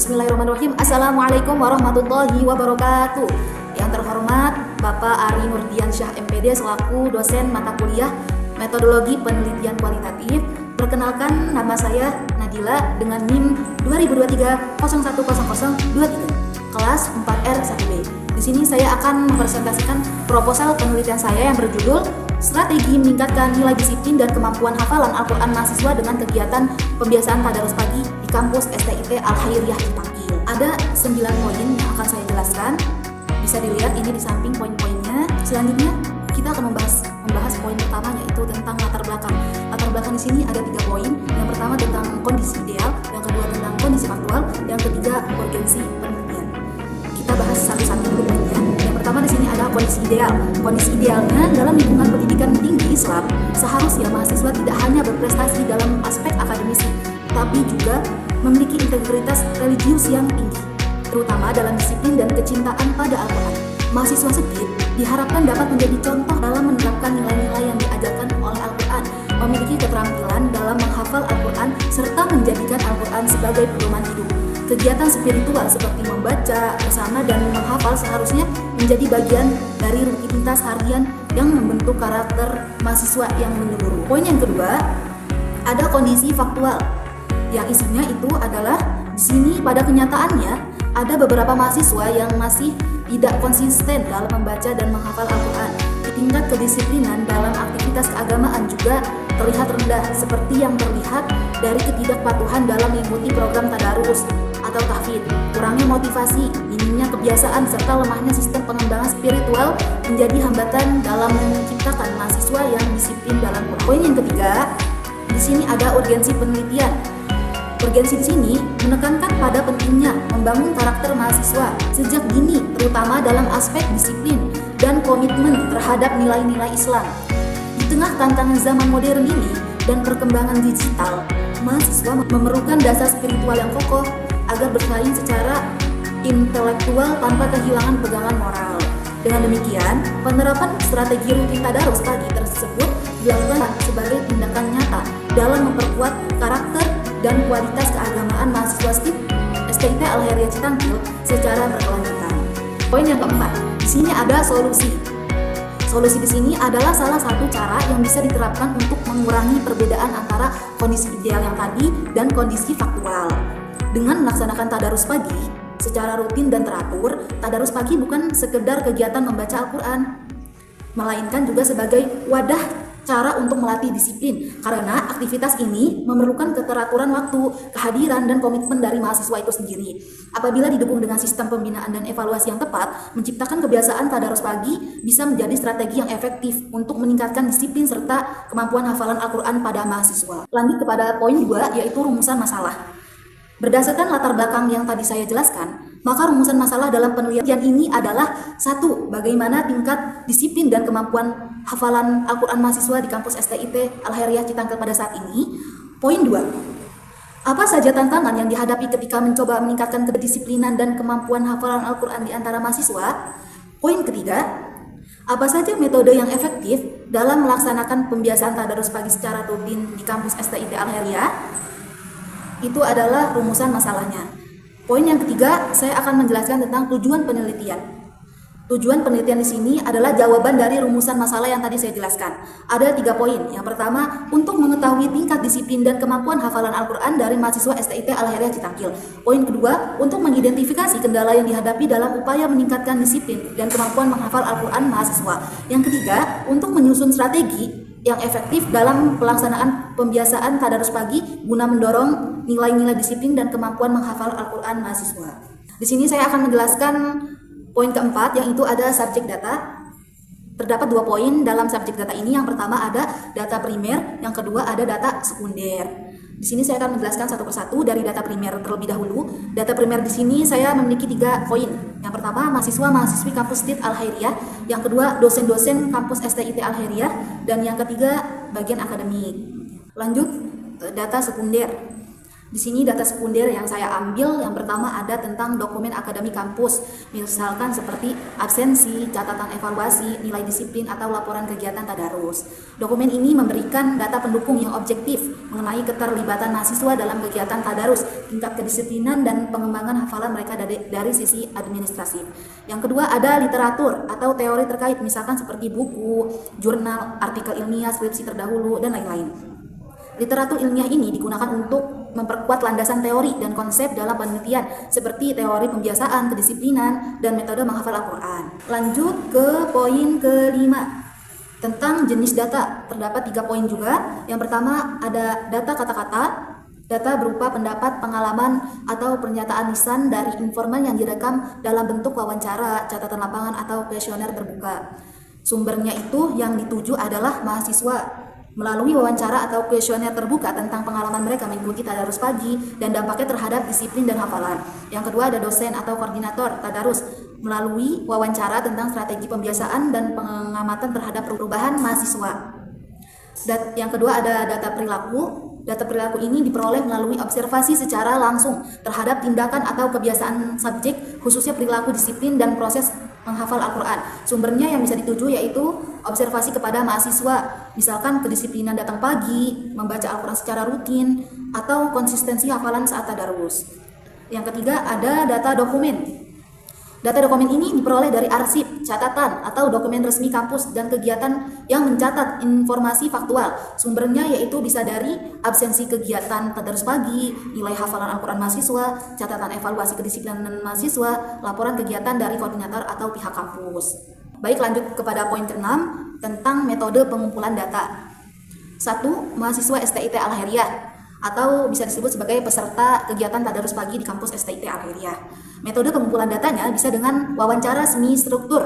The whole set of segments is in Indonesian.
Bismillahirrahmanirrahim. Assalamualaikum warahmatullahi wabarakatuh. Yang terhormat Bapak Ari Nurdiansyah MPD selaku dosen mata kuliah Metodologi Penelitian Kualitatif. Perkenalkan, nama saya Nadila dengan NIM 2023010023 kelas 4R1B. Di sini saya akan mempresentasikan proposal penelitian saya yang berjudul Strategi Meningkatkan Nilai Disiplin dan Kemampuan Hafalan Al-Quran Mahasiswa dengan Kegiatan Pembiasaan Tadarus Pagi di Kampus STIT Al-Khairiyah Citangkil. Ada 9 poin yang akan saya jelaskan. Bisa dilihat ini di samping poin-poinnya. Selanjutnya kita akan membahas poin pertama, yaitu tentang latar belakang. Latar belakang di sini ada 3 poin. Yang pertama tentang kondisi ideal, yang kedua tentang kondisi faktual, yang ketiga urgensi penelitian. Kita bahas satu-satu dulu poinnya. Yang pertama di sini ada kondisi ideal. Kondisi idealnya dalam lingkungan pendidikan tinggi Islam, seharusnya mahasiswa tidak hanya berprestasi dalam aspek akademisi, tapi juga memiliki integritas religius yang tinggi, terutama dalam disiplin dan kecintaan pada Al-Quran. Mahasiswa Sekit diharapkan dapat menjadi contoh dalam menerapkan nilai-nilai yang diajarkan oleh Al-Quran, memiliki keterampilan dalam menghafal Al-Quran, serta menjadikan Al-Quran sebagai pedoman hidup. Kegiatan spiritual seperti membaca bersama dan menghafal seharusnya menjadi bagian dari rutinitas harian yang membentuk karakter mahasiswa yang menyeluruh. Poin yang kedua, ada kondisi faktual, yang isinya itu adalah di sini pada kenyataannya ada beberapa mahasiswa yang masih tidak konsisten dalam membaca dan menghafal Al-Quran. Tingkat kedisiplinan dalam aktivitas keagamaan juga terlihat rendah, seperti yang terlihat dari ketidakpatuhan dalam mengikuti program tadarus atau tahfidz, kurangnya motivasi, minimnya kebiasaan, serta lemahnya sistem pengembangan spiritual menjadi hambatan dalam menciptakan mahasiswa yang disiplin dalam Quran. Poin yang ketiga, di sini ada urgensi penelitian. Urgensi di sini menekankan pada pentingnya membangun karakter mahasiswa sejak dini, terutama dalam aspek disiplin dan komitmen terhadap nilai-nilai Islam. Di tengah tantangan zaman modern ini dan perkembangan digital, mahasiswa memerlukan dasar spiritual yang kokoh agar bersaing secara intelektual tanpa kehilangan pegangan moral. Dengan demikian, penerapan strategi rutin tadarus pagi tersebut dilakukan sebagai tindakan nyata dalam memperkuat karakter dan kualitas keagamaan mahasiswa STIT Al-Khairiyah Citangkil secara berkelanjutan. Poin yang keempat, di sini ada solusi. Solusi di sini adalah salah satu cara yang bisa diterapkan untuk mengurangi perbedaan antara kondisi ideal yang tadi dan kondisi faktual. Dengan melaksanakan tadarus pagi secara rutin dan teratur, tadarus pagi bukan sekedar kegiatan membaca Al-Quran, melainkan juga sebagai wadah cara untuk melatih disiplin, karena aktivitas ini memerlukan keteraturan waktu, kehadiran, dan komitmen dari mahasiswa itu sendiri. Apabila didukung dengan sistem pembinaan dan evaluasi yang tepat, menciptakan kebiasaan tadarus pagi bisa menjadi strategi yang efektif untuk meningkatkan disiplin serta kemampuan hafalan Al-Quran pada mahasiswa. Lanjut kepada poin 2, yaitu rumusan masalah. Berdasarkan latar belakang yang tadi saya jelaskan, maka rumusan masalah dalam penelitian ini adalah 1. Bagaimana tingkat disiplin dan kemampuan hafalan Al-Quran mahasiswa di kampus STIT Al-Khairiyah Citangkil pada saat ini. Poin 2. Apa saja tantangan yang dihadapi ketika mencoba meningkatkan kedisiplinan dan kemampuan hafalan Al-Quran di antara mahasiswa? Poin ketiga. Apa saja metode yang efektif dalam melaksanakan pembiasaan tadarus pagi secara rutin di kampus STIT Al-Khairiyah? Itu adalah rumusan masalahnya. Poin yang ketiga, saya akan menjelaskan tentang tujuan penelitian. Tujuan penelitian di sini adalah jawaban dari rumusan masalah yang tadi saya jelaskan. Ada 3 poin. Yang pertama, untuk mengetahui tingkat disiplin dan kemampuan hafalan Al-Quran dari mahasiswa STIT Al-Khairiyah Citangkil. Poin kedua, untuk mengidentifikasi kendala yang dihadapi dalam upaya meningkatkan disiplin dan kemampuan menghafal Al-Quran mahasiswa. Yang ketiga, untuk menyusun strategi yang efektif dalam pelaksanaan pembiasaan tadarus pagi guna mendorong nilai-nilai disiplin dan kemampuan menghafal Al-Quran mahasiswa. Di sini saya akan menjelaskan poin keempat, yang itu ada subjek data. Terdapat 2 poin dalam subjek data ini. Yang pertama ada data primer, yang kedua ada data sekunder. Di sini saya akan menjelaskan satu persatu dari data primer terlebih dahulu. Data primer di sini saya memiliki 3 poin. Yang pertama, mahasiswa-mahasiswi kampus STIT Al-Khairiyah. Yang kedua, dosen-dosen kampus STIT Al-Khairiyah. Dan yang ketiga, bagian akademik. Lanjut, data sekunder. Di sini data sekunder yang saya ambil, yang pertama ada tentang dokumen akademik kampus, misalkan seperti absensi, catatan evaluasi, nilai disiplin, atau laporan kegiatan tadarus. Dokumen ini memberikan data pendukung yang objektif mengenai keterlibatan mahasiswa dalam kegiatan tadarus, tingkat kedisiplinan, dan pengembangan hafalan mereka dari sisi administrasi. Yang kedua ada literatur atau teori terkait, misalkan seperti buku, jurnal, artikel ilmiah, skripsi terdahulu, dan lain-lain. Literatur ilmiah ini digunakan untuk memperkuat landasan teori dan konsep dalam penelitian seperti teori pembiasaan, kedisiplinan, dan metode menghafal Al-Quran. Lanjut ke poin kelima tentang jenis data. Terdapat 3 poin juga. Yang pertama ada data kata-kata. Data berupa pendapat, pengalaman, atau pernyataan lisan dari informan yang direkam dalam bentuk wawancara, catatan lapangan, atau kuesioner terbuka. Sumbernya itu yang dituju adalah mahasiswa melalui wawancara atau kuesioner terbuka tentang pengalaman mereka mengikuti tadarus pagi dan dampaknya terhadap disiplin dan hafalan. Yang kedua ada dosen atau koordinator tadarus melalui wawancara tentang strategi pembiasaan dan pengamatan terhadap perubahan mahasiswa. Yang kedua ada data perilaku. Data perilaku ini diperoleh melalui observasi secara langsung terhadap tindakan atau kebiasaan subjek, khususnya perilaku disiplin dan proses menghafal Al-Quran. Sumbernya yang bisa dituju yaitu observasi kepada mahasiswa, misalkan kedisiplinan datang pagi, membaca Al-Quran secara rutin, atau konsistensi hafalan saat tadarus. Yang ketiga ada data dokumen. Data dokumen ini diperoleh dari arsip, catatan, atau dokumen resmi kampus dan kegiatan yang mencatat informasi faktual. Sumbernya yaitu bisa dari absensi kegiatan tadarus pagi, nilai hafalan Al-Quran mahasiswa, catatan evaluasi kedisiplinan mahasiswa, laporan kegiatan dari koordinator atau pihak kampus. Baik, lanjut kepada poin ke-6 tentang metode pengumpulan data. 1. Mahasiswa STIT Al-Khairiyah atau bisa disebut sebagai peserta kegiatan tadarus pagi di kampus STIT Al-Khairiyah. Metode pengumpulan datanya bisa dengan wawancara semi struktur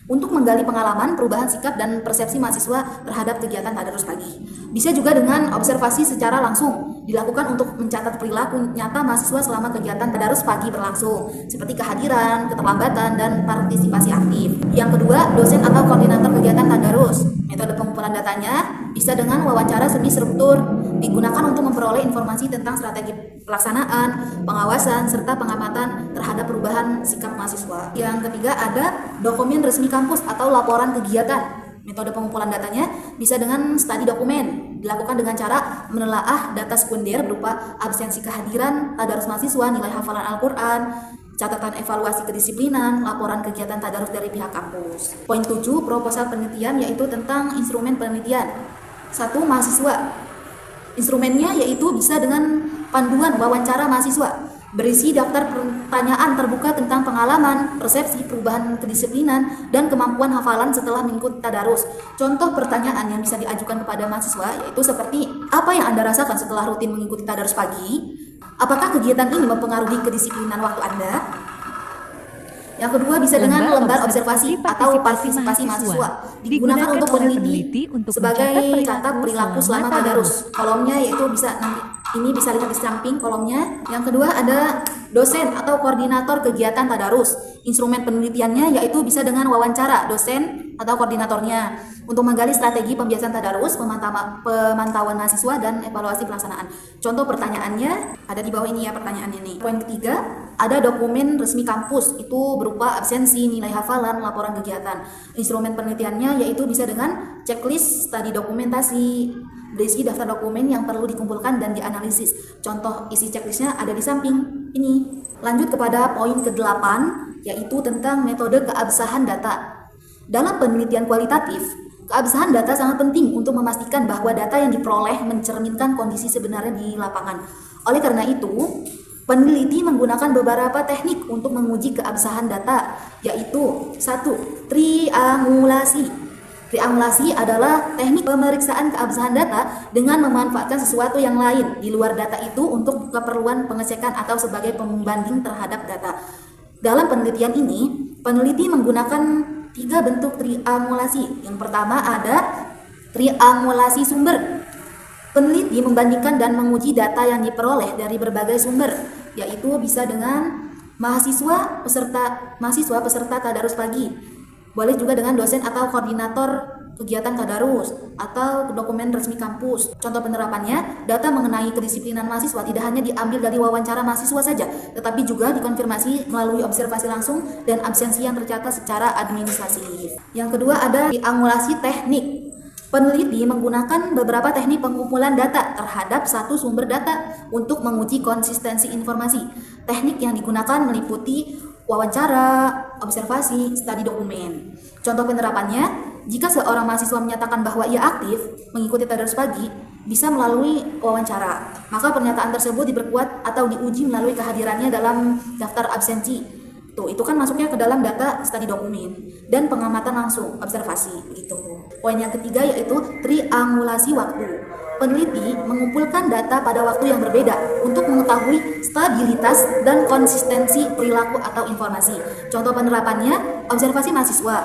untuk menggali pengalaman, perubahan sikap, dan persepsi mahasiswa terhadap kegiatan tadarus pagi. Bisa juga dengan observasi secara langsung dilakukan untuk mencatat perilaku nyata mahasiswa selama kegiatan tadarus pagi berlangsung, seperti kehadiran, keterlambatan, dan partisipasi aktif. Yang kedua, dosen atau koordinator kegiatan tadarus. Metode pengumpulan datanya bisa dengan wawancara semi struktur, digunakan untuk memperoleh informasi tentang strategi pelaksanaan, pengawasan, serta pengamatan terhadap perubahan sikap mahasiswa. Yang ketiga ada dokumen resmi kampus atau laporan kegiatan. Metode pengumpulan datanya bisa dengan studi dokumen, dilakukan dengan cara menelaah data sekunder berupa absensi kehadiran, tadarus mahasiswa, nilai hafalan Al-Quran, catatan evaluasi kedisiplinan, laporan kegiatan tadarus dari pihak kampus. Poin 7, proposal penelitian yaitu tentang instrumen penelitian. 1. Mahasiswa. Instrumennya yaitu bisa dengan panduan wawancara mahasiswa, berisi daftar pertanyaan terbuka tentang pengalaman, persepsi, perubahan kedisiplinan, dan kemampuan hafalan setelah mengikuti tadarus. Contoh pertanyaan yang bisa diajukan kepada mahasiswa yaitu seperti, apa yang Anda rasakan setelah rutin mengikuti tadarus pagi? Apakah kegiatan ini mempengaruhi kedisiplinan waktu Anda? Yang kedua bisa dengan lembar observasi atau partisipasi mahasiswa, digunakan untuk peneliti sebagai catat perilaku selama tadarus. Kolomnya yaitu bisa ini bisa lihat di samping kolomnya. Yang kedua ada dosen atau koordinator kegiatan tadarus. Instrumen penelitiannya yaitu bisa dengan wawancara dosen atau koordinatornya untuk menggali strategi pembiasaan tadarus, pemantauan mahasiswa, dan evaluasi pelaksanaan. Contoh pertanyaannya ada di bawah ini ya pertanyaannya nih. Poin ketiga ada dokumen resmi kampus, itu berupa absensi, nilai hafalan, laporan kegiatan. Instrumen penelitiannya yaitu bisa dengan checklist, studi dokumentasi, berisi daftar dokumen yang perlu dikumpulkan dan dianalisis. Contoh isi checklistnya ada di samping ini. Lanjut kepada poin ke-8 yaitu tentang metode keabsahan data. Dalam penelitian kualitatif, keabsahan data sangat penting untuk memastikan bahwa data yang diperoleh mencerminkan kondisi sebenarnya di lapangan. Oleh karena itu, peneliti menggunakan beberapa teknik untuk menguji keabsahan data, yaitu 1. Triangulasi. Triangulasi adalah teknik pemeriksaan keabsahan data dengan memanfaatkan sesuatu yang lain di luar data itu untuk keperluan pengecekan atau sebagai pembanding terhadap data. Dalam penelitian ini, peneliti menggunakan 3 bentuk triangulasi. Yang pertama ada triangulasi sumber. Peneliti membandingkan dan menguji data yang diperoleh dari berbagai sumber, yaitu bisa dengan mahasiswa peserta tadarus pagi. Boleh juga dengan dosen atau koordinator kegiatan tadarus, atau dokumen resmi kampus. Contoh penerapannya, data mengenai kedisiplinan mahasiswa tidak hanya diambil dari wawancara mahasiswa saja, tetapi juga dikonfirmasi melalui observasi langsung dan absensi yang tercatat secara administratif. Yang kedua ada triangulasi teknik. Peneliti menggunakan beberapa teknik pengumpulan data terhadap satu sumber data untuk menguji konsistensi informasi. Teknik yang digunakan meliputi wawancara, observasi, studi dokumen. Contoh penerapannya, jika seorang mahasiswa menyatakan bahwa ia aktif mengikuti tadarus pagi, bisa melalui wawancara. Maka pernyataan tersebut diperkuat atau diuji melalui kehadirannya dalam daftar absensi. Itu kan masuknya ke dalam data studi dokumen dan pengamatan langsung, observasi gitu. Poin yang ketiga yaitu triangulasi waktu. Peneliti mengumpulkan data pada waktu yang berbeda untuk mengetahui stabilitas dan konsistensi perilaku atau informasi. Contoh penerapannya, observasi mahasiswa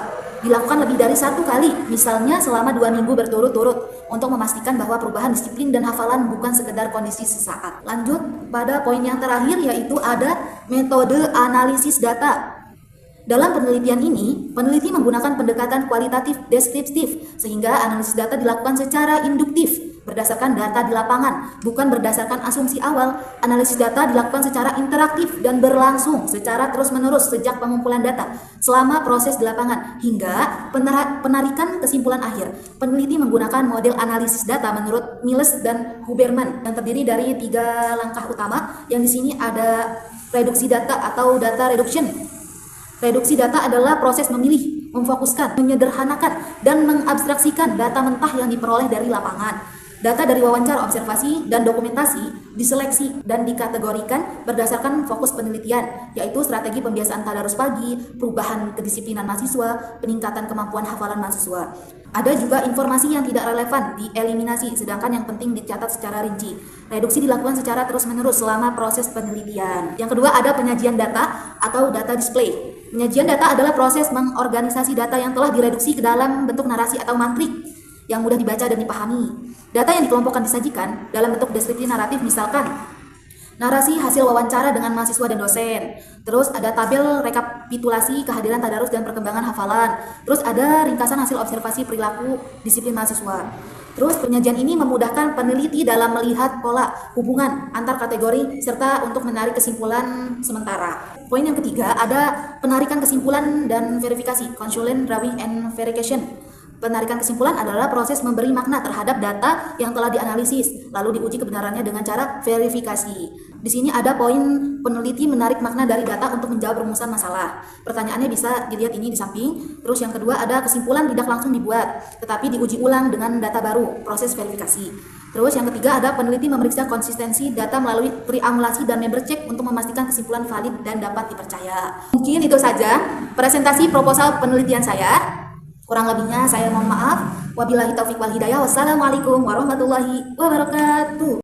dilakukan lebih dari satu kali, misalnya selama 2 minggu berturut-turut, untuk memastikan bahwa perubahan disiplin dan hafalan bukan sekedar kondisi sesaat. Lanjut pada poin yang terakhir yaitu ada metode analisis data. Dalam penelitian ini, peneliti menggunakan pendekatan kualitatif deskriptif sehingga analisis data dilakukan secara induktif berdasarkan data di lapangan, bukan berdasarkan asumsi awal. Analisis data dilakukan secara interaktif dan berlangsung secara terus-menerus sejak pengumpulan data selama proses di lapangan hingga penarikan kesimpulan akhir. Peneliti menggunakan model analisis data menurut Miles dan Huberman yang terdiri dari 3 langkah utama, yang di sini ada reduksi data atau data reduction. Reduksi data adalah proses memilih, memfokuskan, menyederhanakan, dan mengabstraksikan data mentah yang diperoleh dari lapangan. Data dari wawancara, observasi, dan dokumentasi diseleksi dan dikategorikan berdasarkan fokus penelitian, yaitu strategi pembiasaan tadarus pagi, perubahan kedisiplinan mahasiswa, peningkatan kemampuan hafalan mahasiswa. Ada juga informasi yang tidak relevan dieliminasi, sedangkan yang penting dicatat secara rinci. Reduksi dilakukan secara terus-menerus selama proses penelitian. Yang kedua ada penyajian data atau data display. Penyajian data adalah proses mengorganisasi data yang telah direduksi ke dalam bentuk narasi atau mantrik yang mudah dibaca dan dipahami. Data yang dikelompokkan disajikan dalam bentuk deskripsi naratif, misalkan narasi hasil wawancara dengan mahasiswa dan dosen. Terus ada tabel rekapitulasi kehadiran tadarus dan perkembangan hafalan. Terus ada ringkasan hasil observasi perilaku disiplin mahasiswa. Terus penyajian ini memudahkan peneliti dalam melihat pola hubungan antar kategori serta untuk menarik kesimpulan sementara. Poin yang ketiga ada penarikan kesimpulan dan verifikasi, conclusion drawing and verification. Penarikan kesimpulan adalah proses memberi makna terhadap data yang telah dianalisis, lalu diuji kebenarannya dengan cara verifikasi. Di sini ada poin peneliti menarik makna dari data untuk menjawab rumusan masalah. Pertanyaannya bisa dilihat ini di samping. Terus yang kedua ada kesimpulan tidak langsung dibuat, tetapi diuji ulang dengan data baru, proses verifikasi. Terus yang ketiga ada peneliti memeriksa konsistensi data melalui triangulasi dan member check untuk memastikan kesimpulan valid dan dapat dipercaya. Mungkin itu saja presentasi proposal penelitian saya. Kurang lebihnya saya mohon maaf. Wabillahi taufiq wal hidayah. Wassalamualaikum warahmatullahi wabarakatuh.